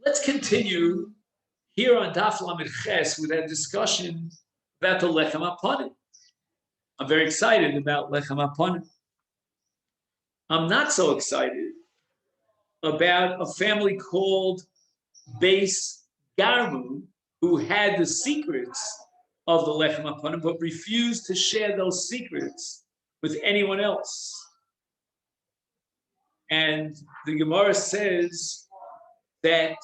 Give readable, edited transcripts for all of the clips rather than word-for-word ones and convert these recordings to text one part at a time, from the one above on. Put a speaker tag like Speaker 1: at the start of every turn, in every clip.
Speaker 1: Let's continue here on Daf Lamed Ches with our discussion about the Lechem HaPanim. I'm very excited about Lechem HaPanim. I'm not so excited about a family called Beis Garmu, who had the secrets of the Lechem HaPanim, but refused to share those secrets with anyone else. And the Gemara says that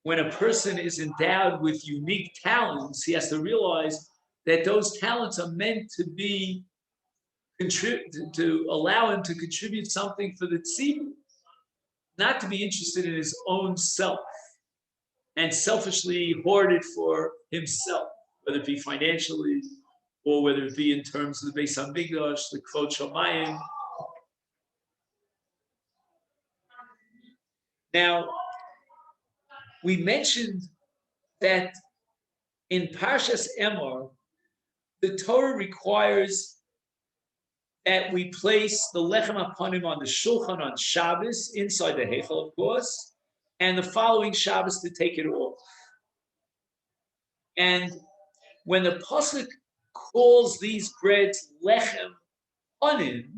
Speaker 1: when a person is endowed with unique talents, he has to realize that those talents are meant to be to allow him to contribute something for the tzibur, not to be interested in his own self and selfishly hoard it for himself, whether it be financially or whether it be in terms of the Beis Hamikdash, the Kvod Shamayim. Now, we mentioned that in Parshas Emor, the Torah requires that we place the Lechem HaPanim on the Shulchan on Shabbos, inside the Heichal, of course, and the following Shabbos to take it off. And when the Pasuk calls these breads Lechem Panim,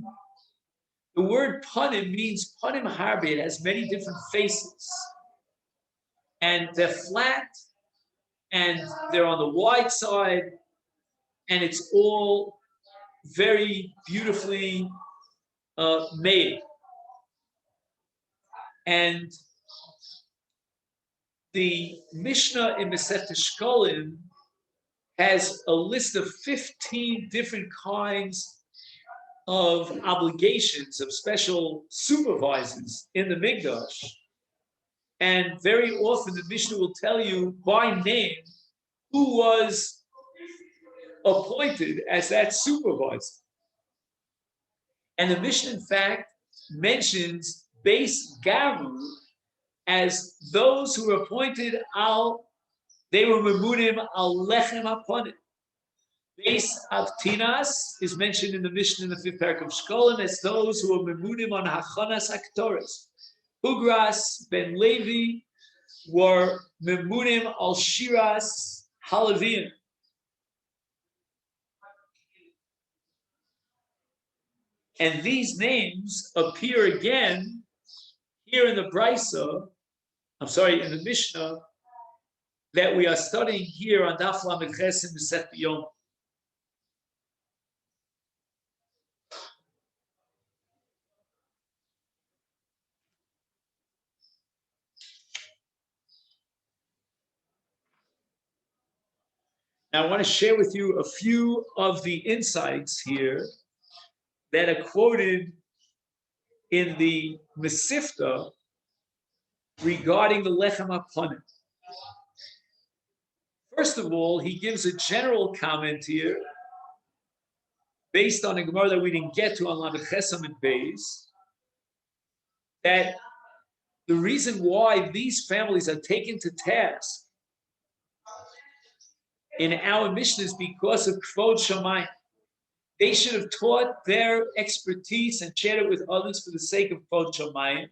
Speaker 1: the word Panim means Panim Harbe. It has many different faces. And they're flat, and they're on the wide side, and it's all very beautifully made. And the Mishnah in Masechet Shkolim has a list of 15 different kinds of obligations, of special supervisors in the Mikdash. And very often the Mishnah will tell you by name who was appointed as that supervisor. And the Mishnah, in fact, mentions Beis Garu as those who were appointed they were memunim al Lechem HaPanim. Beis Avtinas is mentioned in the Mishnah in the 5th parak of Shkolim as those who were memunim on Hachanas HaKtoros. Ugras ben Levi were memunim al Shiras Halavim. And these names appear again here in the in the Mishnah that we are studying here on Daf Lamed Ches in Masechet Yoma. Now, I want to share with you a few of the insights here that are quoted in the Mesifta regarding the Lechem HaPanim. First of all, he gives a general comment here based on a Gemara that we didn't get to on Lamed Chesam and Beis, that the reason why these families are taken to task in our Mishnah is because of Kvod Shamayim. They should have taught their expertise and shared it with others for the sake of Kvod Shamayim.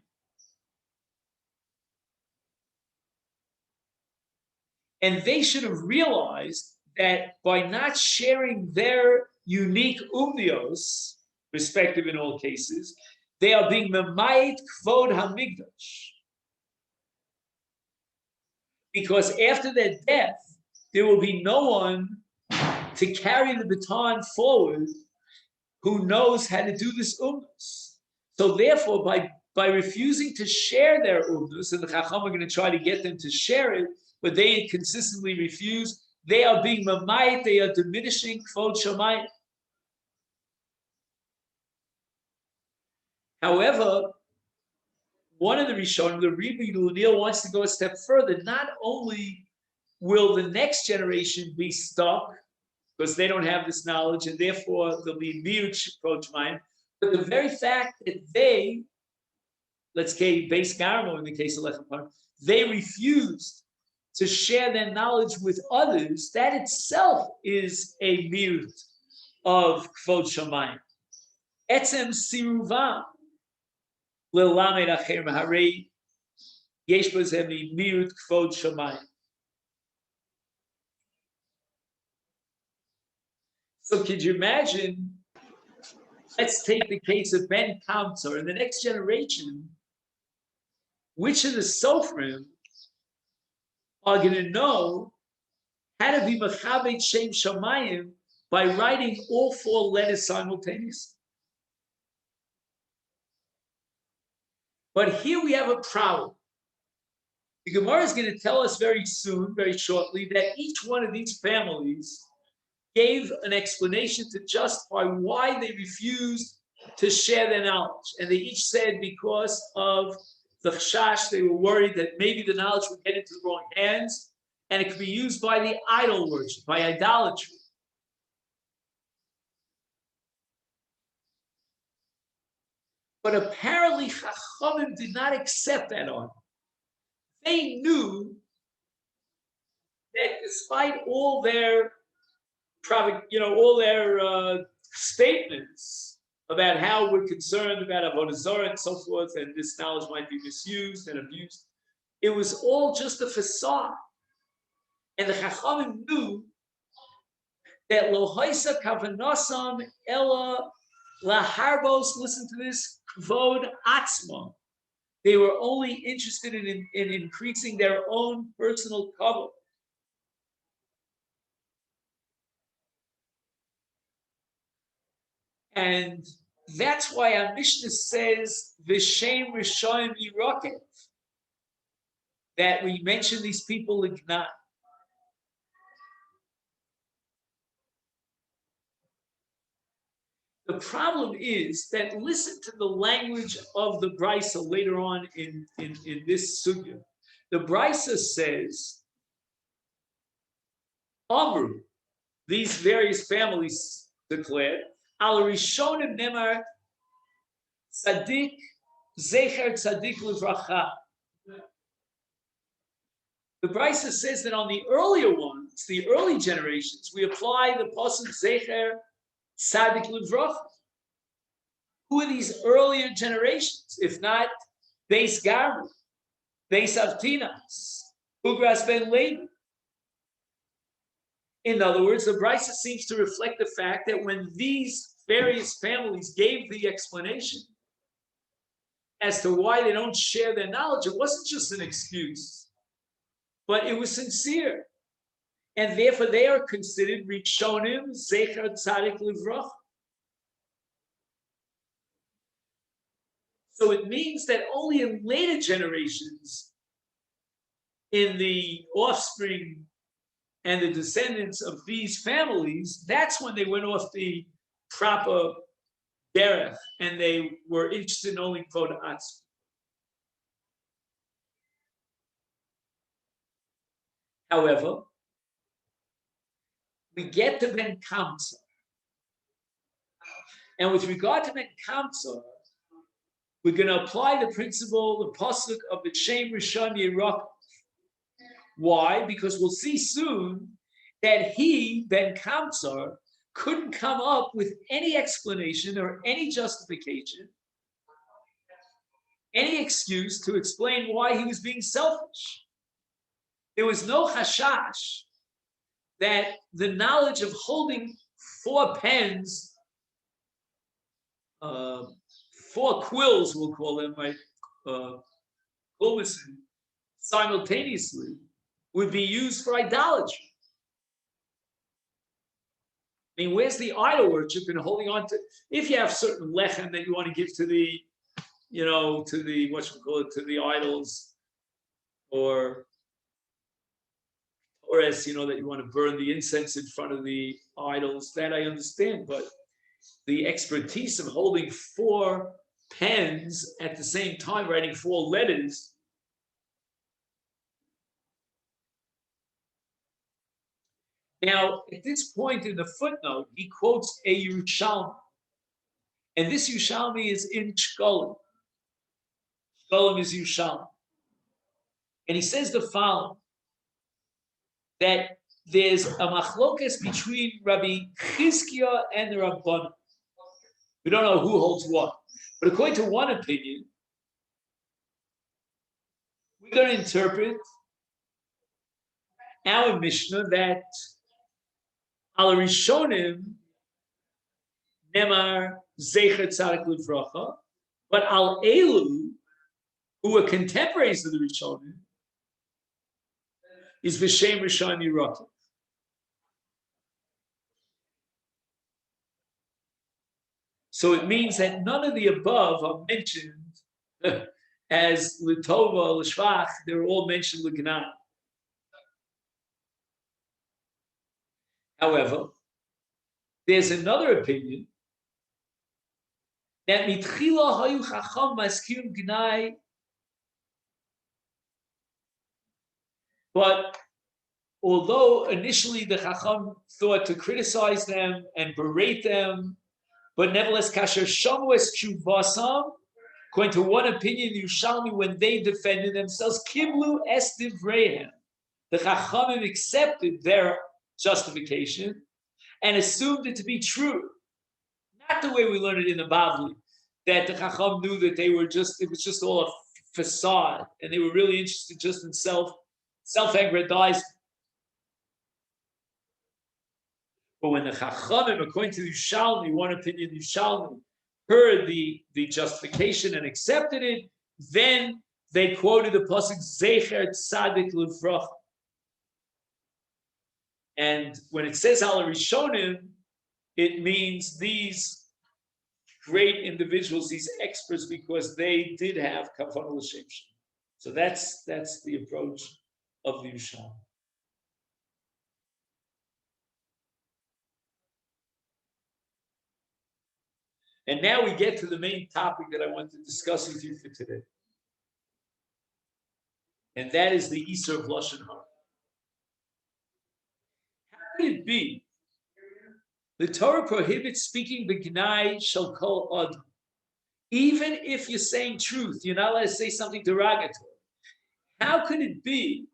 Speaker 1: And they should have realized that by not sharing their unique umnios, respective in all cases, they are being memayit Kvod HaMikdash. Because after their death, there will be no one to carry the baton forward who knows how to do this umnus. So therefore, by refusing to share their umnus, and the Chacham are going to try to get them to share it, but they consistently refuse, they are being mamayit, they are diminishing Kvod Shamayim. However, one of the Rishonim, the Rebbe Lunil, wants to go a step further. Not only will the next generation be stuck because they don't have this knowledge, and therefore there'll be miut Kvod Shamayim, but the very fact that they, let's say Beis Garmo in the case of Lechem HaPanim, they refused to share their knowledge with others, that itself is a miut of Kvod Shamayim. Etzem siruvam lelamed acher maharei yesh b'zeh miut kvod shamayim. So could you imagine? Let's take the case of Ben Kamtzor in the next generation. Which of the Sofrim are going to know how to be Machabed Shem Shamayim by writing all four letters simultaneously? But here we have a problem. The Gemara is going to tell us very soon, very shortly, that each one of these families gave an explanation to justify why they refused to share their knowledge. And they each said because of the chash, they were worried that maybe the knowledge would get into the wrong hands and it could be used by the idol worship, by idolatry. But apparently Chachamim did not accept that on. They knew that despite all their statements about how we're concerned about Avodah Zarah and so forth, and this knowledge might be misused and abused, it was all just a facade. And the Chachamim knew that lo haisa kavanasam ella laharbos, listen to this, kvod atzma. They were only interested in increasing their own personal kavod. And that's why our Mishnah says V'shem Rishayim Yirakev, that we mention these people in Gnan. The problem is that listen to the language of the Brisa later on in this sugya. The Brisa says, Amru, these various families declared, Al Rishonim Nemar Tzadik Zecher Tzadik Livracha. The Brisa says that on the earlier ones, the early generations, we apply the pasuk Zecher Tzadik Livracha. Who are these earlier generations, if not Beis Garmu, Beis Avtinas, Ugras ben Levi? In other words, the Brisa seems to reflect the fact that when these various families gave the explanation as to why they don't share their knowledge, it wasn't just an excuse, but it was sincere. And therefore they are considered Rishonim Zecher Tzadik Livracha. So it means that only in later generations, in the offspring and the descendants of these families, that's when they went off the proper derech and they were interested in only kvod atzma. However, we get to Ben Kamtzor. And with regard to Ben Kamtzor, we're going to apply the principle, the pasuk of the Shem Rishon Yirakev. Why? Because we'll see soon that he, Ben Kamtzor, couldn't come up with any explanation or any justification, any excuse to explain why he was being selfish. There was no chashash that the knowledge of holding four pens, four quills, we'll call them, right, simultaneously, would be used for idolatry. I mean, where's the idol worship in holding on to? If you have certain lechem that you want to give to the, to the idols, or as that you want to burn the incense in front of the idols, that I understand. But the expertise of holding four pens at the same time, writing four letters. Now, at this point in the footnote, he quotes a Yerushalmi. And this Yerushalmi is in Shkolim. Shkolim is Yerushalmi. And he says the following, that there's a machlokes between Rabbi Chizkiah and the Rabbanim. We don't know who holds what. But according to one opinion, we're going to interpret our Mishnah that al Rishonim nemar zecher tzadik livracha, but al elu, who were contemporaries of the Rishonim, is v'shem Rishon Yirakim. So it means that none of the above are mentioned as Litova, L'shvach. They're all mentioned L'gnai. However, there's another opinion that mitchila hayu chacham maskirim gnai, but although initially the chacham thought to criticize them and berate them, but nevertheless, kasher shamu es tshuvasam, according to one opinion, Yerushalmi, when they defended themselves, kiblu es divreihem, the chachamim accepted their justification and assumed it to be true. Not the way we learned it in the Bavli, that the chacham knew that it was just all a facade, and they were really interested just in self-aggrandizement. But when the Chachamim, according to Yerushalmi, one opinion Yerushalmi, heard the justification and accepted it, then they quoted the pasuk Zecher Tzadik Livracha. And when it says Al Rishonim, it means these great individuals, these experts, because they did have Kavanah L'Shem Shem. So that's the approach of the Yerushalmi. And now we get to the main topic that I want to discuss with you for today. And that is the Isur of Lashon Hara. How could it be? The Torah prohibits speaking b'gnai shel kol adam. Even if you're saying truth, you're not allowed to say something derogatory. How could it be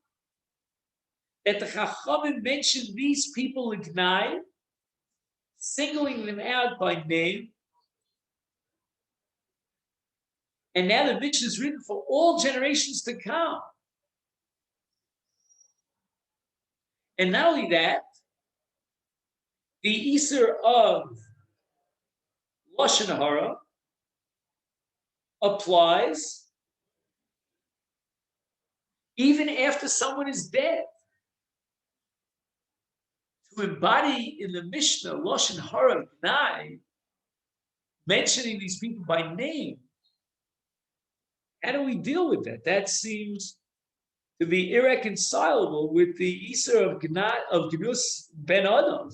Speaker 1: that the Chachamim mentioned these people in gnai, singling them out by name? And now the Mishnah is written for all generations to come. And not only that, the Isur of Lashon Hara applies even after someone is dead. To embody in the Mishnah Lashon Hara Gnai, mentioning these people by name, how do we deal with that? That seems to be irreconcilable with the Isur of Gnus Ben Adam,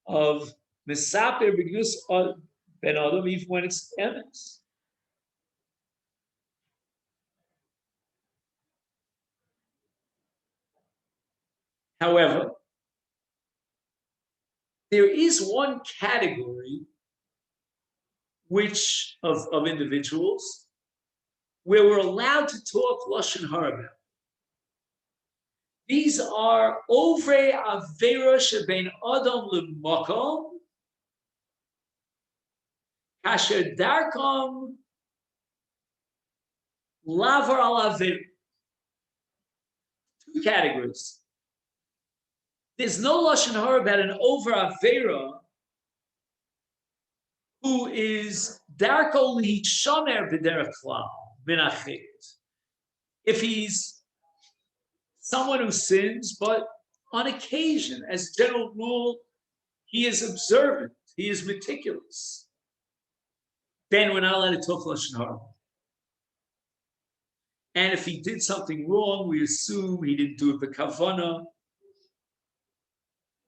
Speaker 1: of Mesaper Gnus Ben Adam, even when it's emes. However, there is one category of individuals where we're allowed to talk Lashon Hara about. These are Ovrei Avera Shebein Adam L'Makom, Kasher Darkam Lavar Al Avera. Two categories. There's no Lashon Hara about an Over Avera who is Darko Li'Shomer B'derech Klal. If he's someone who sins, but on occasion, as a general rule, he is observant, he is meticulous, then we're not allowed to talk Lashon Hara. And if he did something wrong, we assume he didn't do it b'kavana,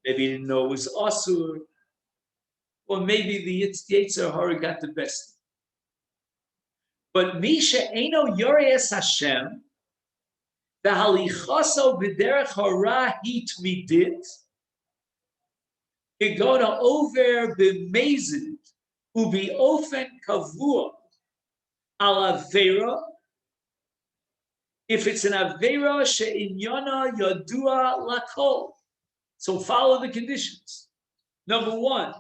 Speaker 1: maybe he didn't know it was asur, or maybe the Yetzer Hara got the best. But Misha Eino Yoreas Hashem, the Halichaso B'derech Hara Hit Midit, Kegona Over B'mezid, Ubi Ofen Kavua, Al Avera, if it's an Avera She'inyana Yadua Lakol. So follow the conditions. Number one,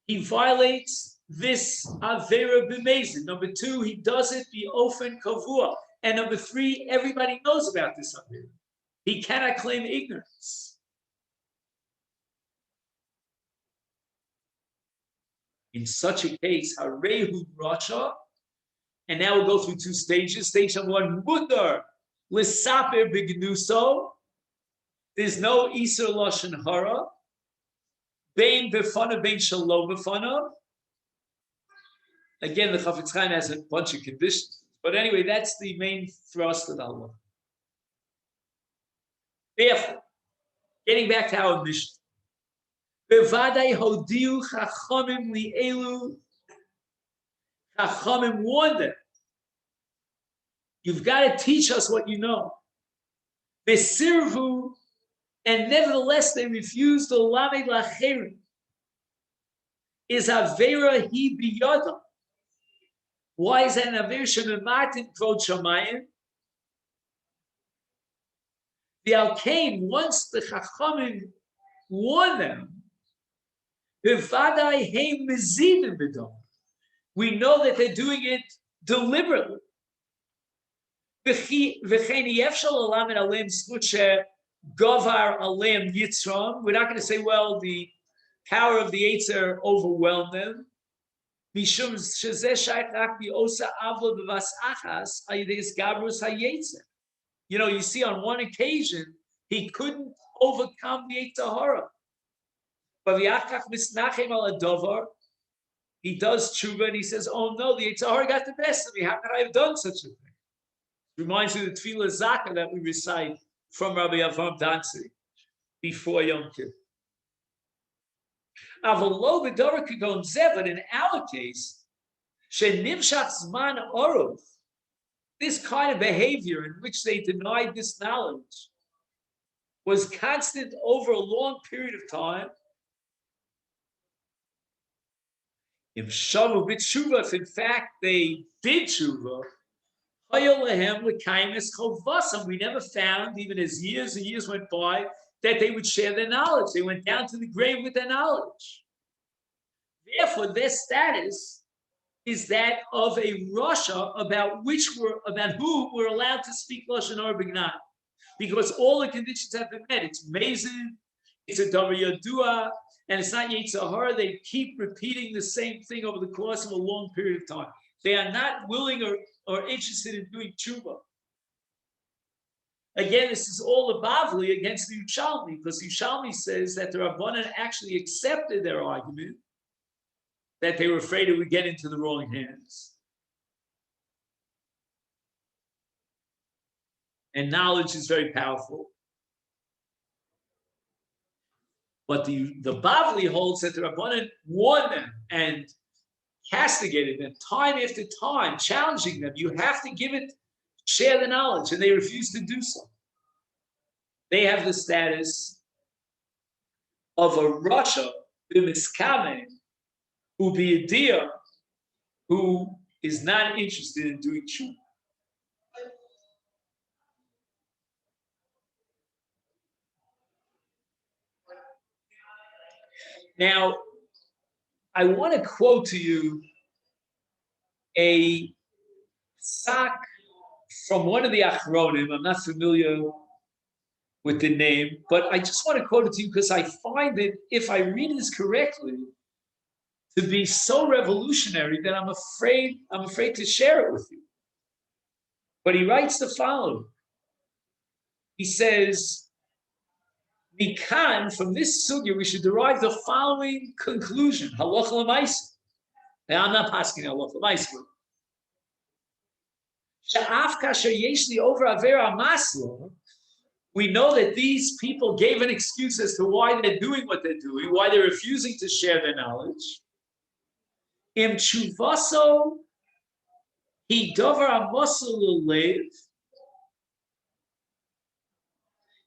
Speaker 1: he violates this Avera B'mezid. Number two, he does it Bi Ofen Kavua. And number three, everybody knows about this Avera. He cannot claim ignorance. In such a case, Harehu Rasha, and now we'll go through two stages. Stage number one, Mutar Lisaper Bignuso. There's no Isur Lashon Hara. Bein Befana, Bein Shalom Befana. Again, the Chafetz Chaim has a bunch of conditions. But anyway, that's the main thrust of the halacha. Therefore, getting back to our mission. Bevadai hodiu chachamim li'elu. Chachamim warned them. You've got to teach us what you know. Vesirvu, and nevertheless they refused to lamed lacherim. Is avera hi biyadam. Why is that an avera shemematin kvod shamayim? The Alkain, once the Chachamim warned them, we know that they're doing it deliberately. We're not going to say, well, the power of the Yetzer overwhelmed them. You know, you see on one occasion, he couldn't overcome the Yetzer Hara. But he does tshuva and he says, oh no, the Yetzer Hara got the best of me. How could I have done such a thing? It reminds me of the Tefillah Zaka that we recite from Rabbi Avram Danzig before Yom Kippur. But in our case, this kind of behavior in which they denied this knowledge was constant over a long period of time. If in fact they did tshuva, we never found, even as years and years went by, that they would share their knowledge. They went down to the grave with their knowledge. Therefore, their status is that of a Rasha about who were allowed to speak Lashon Hara B'Gnan. Because all the conditions have been met. It's Mazin, it's a Davar Yadua, and it's not Yetzer Hara. They keep repeating the same thing over the course of a long period of time. They are not willing or interested in doing tshuva. Again, this is all the Bavli against the Yerushalmi, because Yerushalmi says that the Rabbanan actually accepted their argument, that they were afraid it would get into the wrong hands. And knowledge is very powerful. But the Bavli holds that the Rabbanan warned them and castigated them time after time, challenging them. You have to share the knowledge, and they refuse to do so. They have the status of a Rasha b'miskame, who be a deer, who is not interested in doing tshuva. Now, I want to quote to you a psak from one of the Achronim. I'm not familiar with the name, but I just want to quote it to you because I find it, if I read this correctly, to be so revolutionary that I'm afraid to share it with you. But he writes the following. He says, Mikan, from this sugya, we should derive the following conclusion. Halacha l'maisa. Now, I'm not asking halacha l'maisa. Sha'af kasher yesh li over avera maslo. We know that these people gave an excuse as to why they're doing what they're doing, why they're refusing to share their knowledge. Im tshuvaso he dover amosul lev.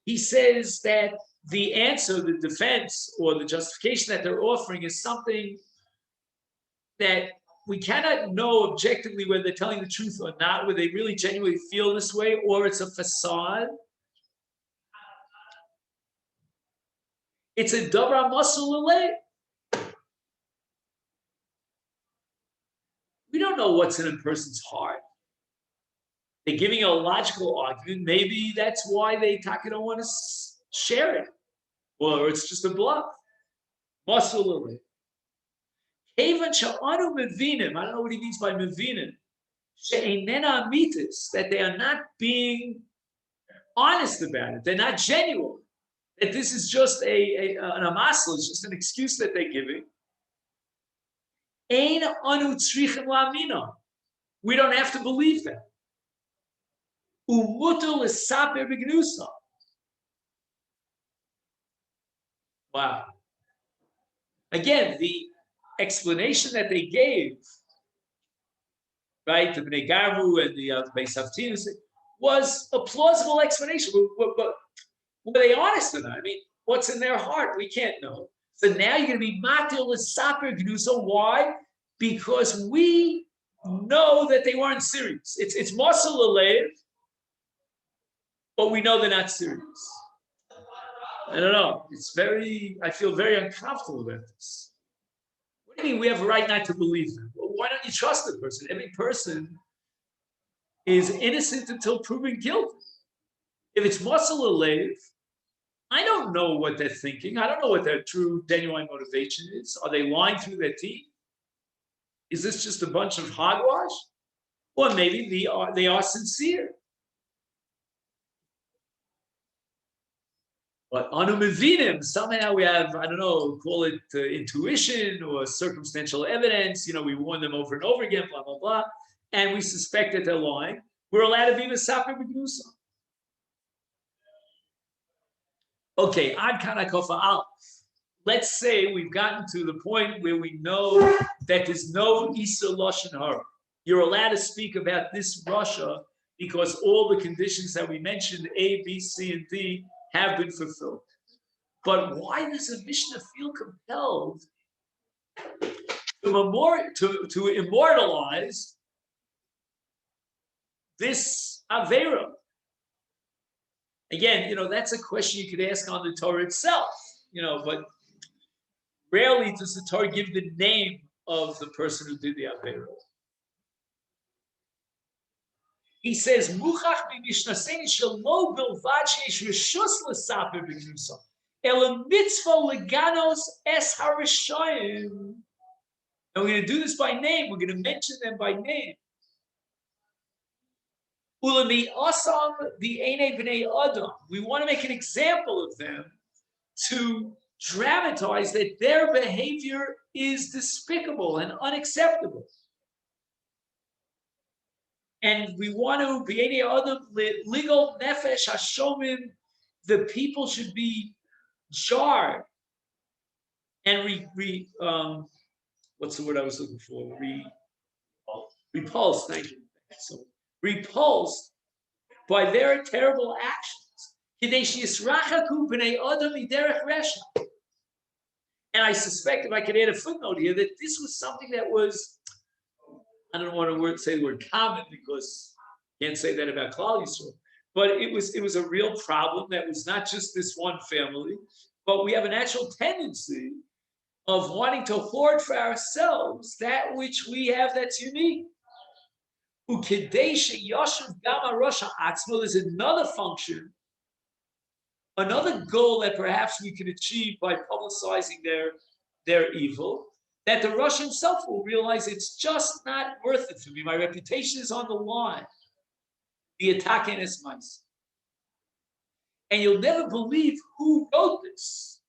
Speaker 1: He says that the answer, the defense, or the justification that they're offering is something that we cannot know objectively whether they're telling the truth or not, whether they really genuinely feel this way, or it's a facade. It's a davar masul lev. We don't know what's in a person's heart. They're giving a logical argument. Maybe that's why they don't want to share it, or it's just a bluff. Masulali. Even sha'anu mevinim. I don't know what he means by mevinim. She'einena amitis, that they are not being honest about it. They're not genuine. That this is just an amasl, it's just an excuse that they're giving. Ein anu tzrichim la'amina. We don't have to believe that. Umutul esaper b'gnusa. Wow. Again, the explanation that they gave, right, the Bnei Garvu and the Beis Havtinus, was a plausible explanation. But were they honest or not? I mean, what's in their heart? We can't know. So now you're going to be matil l'saper gnusa. Why? Because we know that they weren't serious. It's muscle alev, but we know they're not serious. I don't know. I feel very uncomfortable about this. What do you mean we have a right not to believe them? Well, why don't you trust the person? Every person is innocent until proven guilty. If it's muscle alev, I don't know what they're thinking. I don't know what their true, genuine motivation is. Are they lying through their teeth? Is this just a bunch of hogwash? Or maybe they are sincere. But anu mevinim, somehow we have, I don't know, call it intuition or circumstantial evidence. We warn them over and over again, blah, blah, blah. And we suspect that they're lying. We're allowed to be mesaper b'gnusa. Okay, ad kana kofa aleph. Let's say we've gotten to the point where we know that there's no Isa Lashon Hara. You're allowed to speak about this Russia because all the conditions that we mentioned, A, B, C, and D, have been fulfilled. But why does a Mishnah feel compelled to immortalize this Avera? Again, that's a question you could ask on the Torah itself, but rarely does the Torah give the name of the person who did the Avera. He says, "Muchach b'mishnaseni shelo bilvad sheyesh reshus l'saper b'gnusa, ela mitzvah leganos es harishayim." And we're going to do this by name. We're going to mention them by name. Ulami asam b'einei b'nei adam. We want to make an example of them to dramatize that their behavior is despicable and unacceptable. And we want to be legal nefesh hashomim. The people should be jarred and what's the word I was looking for? Repulsed. Thank you. So repulsed by their terrible actions. And I suspect, if I could add a footnote here, that this was something that was, I don't want to say the word common because I can't say that about Klal Yisrael, but it was a real problem that was not just this one family, but we have a natural tendency of wanting to hoard for ourselves that which we have that's unique. There's another function, another goal that perhaps we can achieve by publicizing their evil, that the Rosh himself will realize it's just not worth it for me. My reputation is on the line. The attack in his mind. And you'll never believe who wrote this.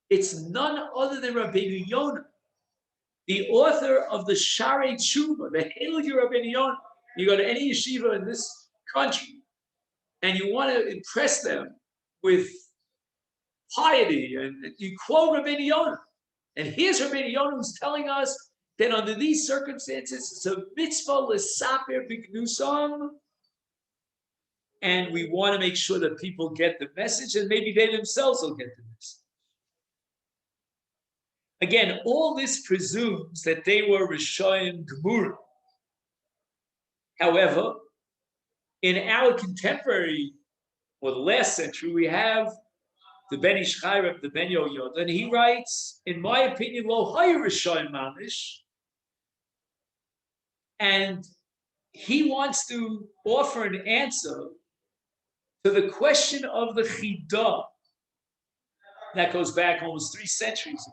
Speaker 1: It's none other than Rabbeinu Yonah, the author of the Sharei Tshuva, the Halakha Rabbeinu Yonah. You go to any yeshiva in this country, and you want to impress them with piety, and you quote Rabbeinu Yonah. And here's Rabbeinu Yonah who's telling us that under these circumstances, it's a mitzvah l'saper b'gnusam, and we want to make sure that people get the message, and maybe they themselves will get the message. Again, all this presumes that they were Rishayim Gemurim. However, in our contemporary, or the last century, we have the Ben Ish Chai, the Ben Yoyod, and he writes, in my opinion, Lo Hayu Rishayim Mamish, and he wants to offer an answer to the question of the Chidah that goes back almost 3 centuries.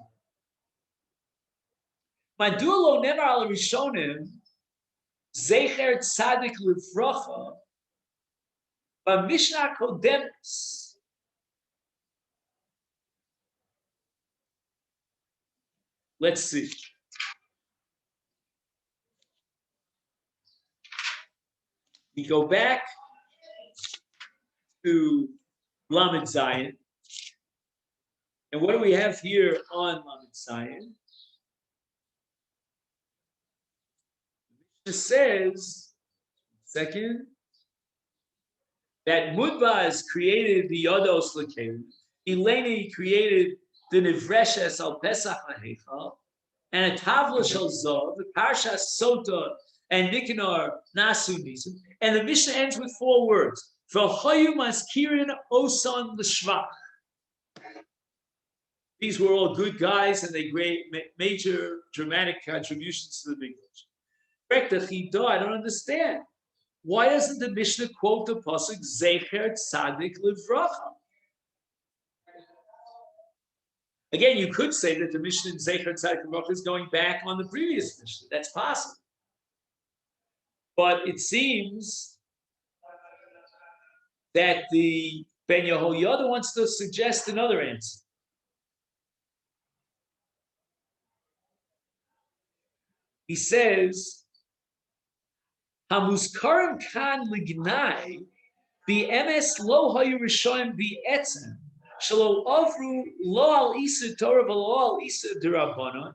Speaker 1: Madulo never al Rishonim Zecher Tzadik Livracha Mishnah Kodemis. Let's see. We go back to Lamed Zion. And what do we have here on Lamed Zion? It says, second, that Mudbaz created the Yodos Lekelim. Eleni created the Nivreshes al Pesach Lahechal, and a Tavla Shel Zov, the Parshas Sota and Nicanor Nasu Nisim. And the Mishnah ends with 4 words. V'hoyu maskirin osan l'shvach. These were all good guys, and they made major dramatic contributions to the Mikdash. I don't understand. Why doesn't the Mishnah quote the pasuk Zecher Tzadik Livracha? Again, you could say that the Mishnah in Zecher Tzadik Livracha is going back on the previous Mishnah. That's possible. But it seems that the Ben Yehoyada wants to suggest another answer. He says, Hamuskarim kan lignai b'emes lo hayu rishoyim b'etzem shelo avru lo al isa Torah v'lo al isa d'Rabbanan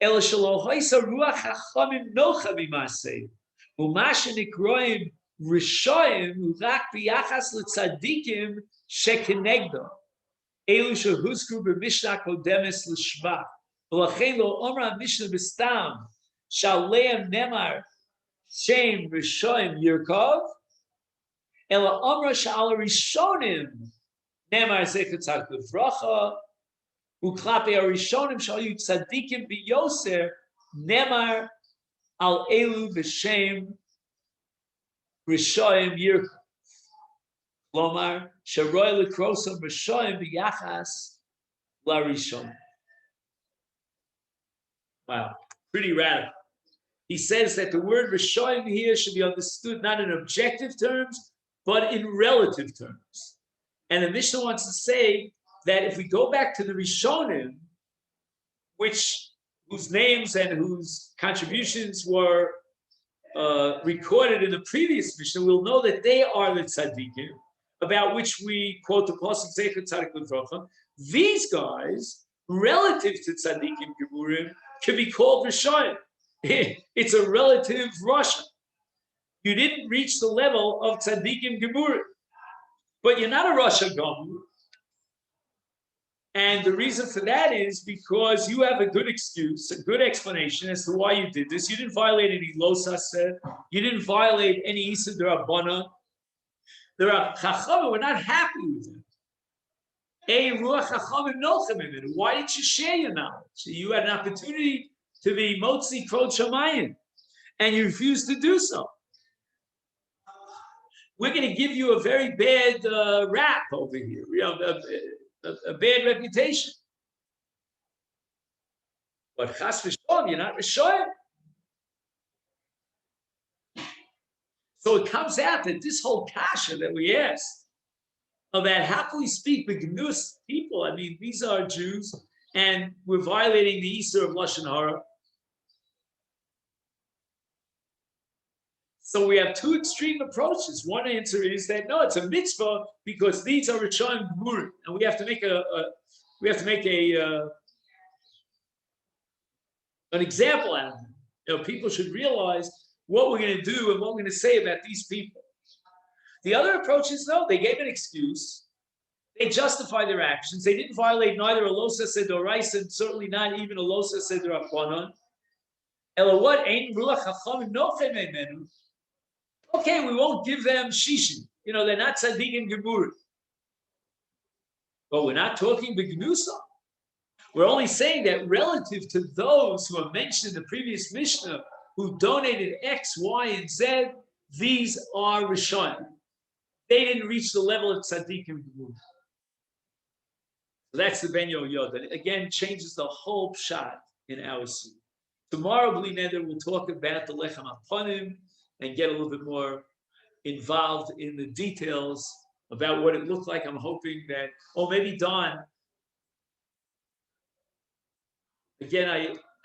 Speaker 1: ela shelo haisa ruach hachamim nocha b'masei u'mashe nikroim rishoyim u'rak b'yachas l'tzadikim shekenegdo elu shehuzkru b'mishnah kodemes l'shvach v'lachein lo omra mishnah b'stam shaleim nemar Shem Rishonim Yirkov, Ela Amra Sha'al Rishonim Nemar Zecher Tzadik Livracha, Uklape Rishonim Sha'al Yu Tzadikim B'Yoser Nemar Al Elu B'Shem Rishonim Yirkov. Lomar Sharoy L'Krosom Rishonim B'Yachas La Rishonim. Wow, pretty radical. He says that the word Rishonim here should be understood not in objective terms, but in relative terms. And the Mishnah wants to say that if we go back to the Rishonim, whose names and whose contributions were recorded in the previous Mishnah, we'll know that they are the tzaddikim, about which we quote the pasuk Zecher Tzadik Livracha. These guys, relative to tzaddikim geburim, can be called Rishonim. It's a relative Russia. You didn't reach the level of tzaddikim geburim, but you're not a Russia Gomur. And the reason for that is because you have a good excuse, a good explanation as to why you did this. You didn't violate any Los Aseh. You didn't violate any Issa D'Rabbana. The Chachamim were not happy with it. Why didn't you share your knowledge? You had an opportunity to be Motzi Krod Shamayim, and you refused to do so. We're going to give you a very bad rap over here, a bad reputation. But Chas v'Shalom, you're not Rishonim. So it comes out that this whole kasha that we asked about how can we speak begnus people? I mean, these are Jews, and we're violating the Easter of Lashon Hara. So we have 2 extreme approaches. One answer is that no, it's a mitzvah because these are Rishonim geburim, and we have to make an example out of them. People should realize what we're going to do and what we're going to say about these people. The other approach is no, they gave an excuse. They justified their actions. They didn't violate neither a Los Aseh D'Oraisa and certainly not even a Los Aseh D'Rabbanan. Ela what? Ein ruach hachamim nochem memenu. Okay, we won't give them shishi. They're not tzaddikim geburim. But we're not talking begnusa. We're only saying that relative to those who are mentioned in the previous Mishnah, who donated X, Y, and Z, these are Rishonim. They didn't reach the level of tzaddikim. So that's the Ben Yoda. Again, changes the whole pshat in our suit. Tomorrow, Bli Neder, we'll talk about the Lechem Aponim and get a little bit more involved in the details about what it looked like. I'm hoping that, maybe Don. Again,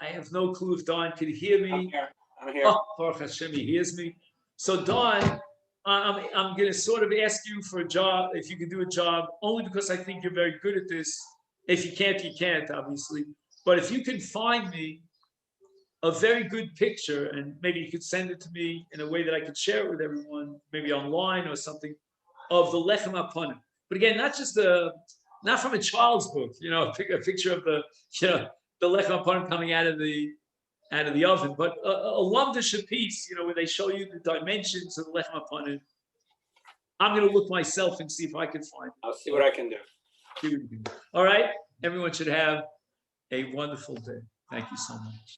Speaker 1: I have no clue if Don can hear me.
Speaker 2: I'm here.
Speaker 1: Oh, Baruch Hashem, he hears me. So Don, I'm going to sort of ask you for a job, if you can do a job, only because I think you're very good at this. If you can't, you can't, obviously. But if you can find me a very good picture, and maybe you could send it to me in a way that I could share it with everyone, maybe online or something, of the Lechem Aponim. But again, not from a child's book, a picture of the Lechem Aponim coming out of the oven, but a Lamdisha piece, where they show you the dimensions of the Lechem Aponim. I'm going to look myself and see if I can find it.
Speaker 2: I'll see what I can do.
Speaker 1: All right. Everyone should have a wonderful day. Thank you so much.